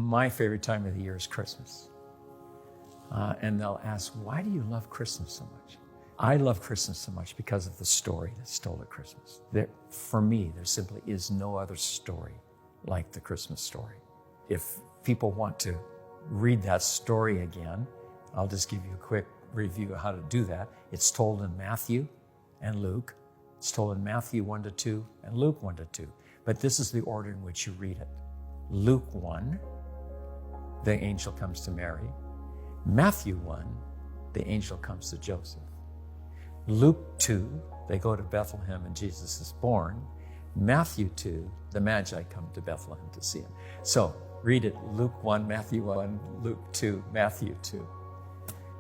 My favorite time of the year is Christmas. And they'll ask, why do you love Christmas so much? I love Christmas so much because of the story that's told at Christmas. For me, there simply is no other story like the Christmas story. If people want to read that story again, I'll just give you a quick review of how to do that. It's told in Matthew and Luke. It's told in Matthew 1-2 and Luke 1-2. But this is the order in which you read it. Luke 1, the angel comes to Mary. Matthew 1, the angel comes to Joseph. Luke 2, they go to Bethlehem and Jesus is born. Matthew 2, the Magi come to Bethlehem to see him. So read it, Luke 1, Matthew 1, Luke 2, Matthew 2.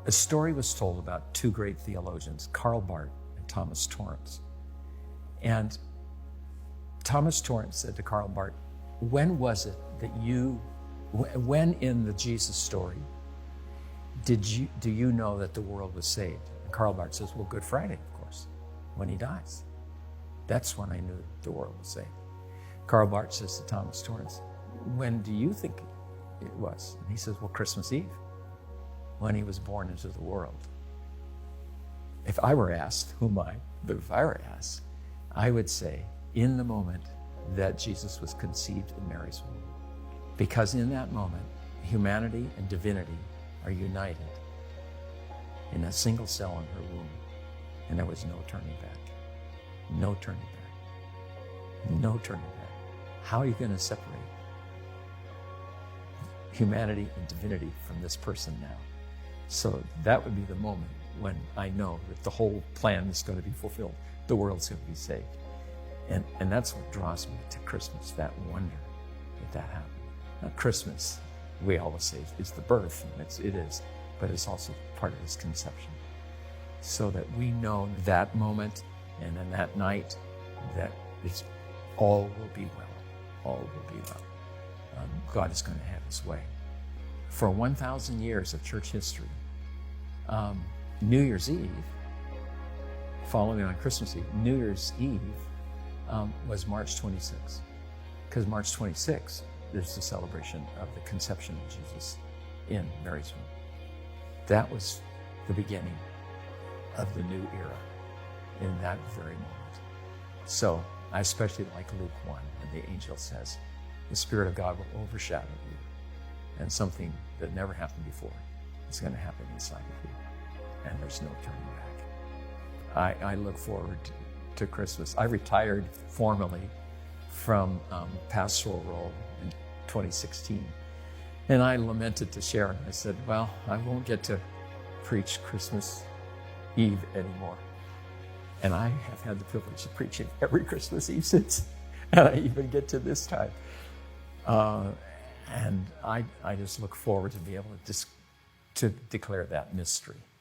A story was told about two great theologians, Karl Barth and Thomas Torrance. And Thomas Torrance said to Karl Barth, when was it that when in the Jesus story, do you know that the world was saved? And Karl Barth says, well, Good Friday, of course, when he dies. That's when I knew the world was saved. Karl Barth says to Thomas Torrance, when do you think it was? And he says, well, Christmas Eve, when he was born into the world. If I were asked, but if I were asked, I would say, in the moment that Jesus was conceived in Mary's womb. Because in that moment, humanity and divinity are united in a single cell in her womb. And there was no turning back. No turning back. No turning back. How are you going to separate humanity and divinity from this person now? So that would be the moment when I know that the whole plan is going to be fulfilled. The world's going to be saved. And that's what draws me to Christmas, that wonder that happened. Now, Christmas, we always say, is the birth, and it is, but it's also part of his conception. So that we know that moment and in that night that all will be well. All will be well. God is going to have his way. For 1,000 years of church history, New Year's Eve, following on Christmas Eve, New Year's Eve was March 26th. Because March 26th is the celebration of the conception of Jesus in Mary's womb. That was the beginning of the new era in that very moment. So I especially like Luke 1, when the angel says, the Spirit of God will overshadow you, and something that never happened before is going to happen inside of you, and there's no turning back. I look forward to Christmas. I retired formally from pastoral role in 2016, and I lamented to Sharon. I said, well, I won't get to preach Christmas Eve anymore. And I have had the privilege of preaching every Christmas Eve since, and I even get to this time. And I just look forward to be able to declare that mystery.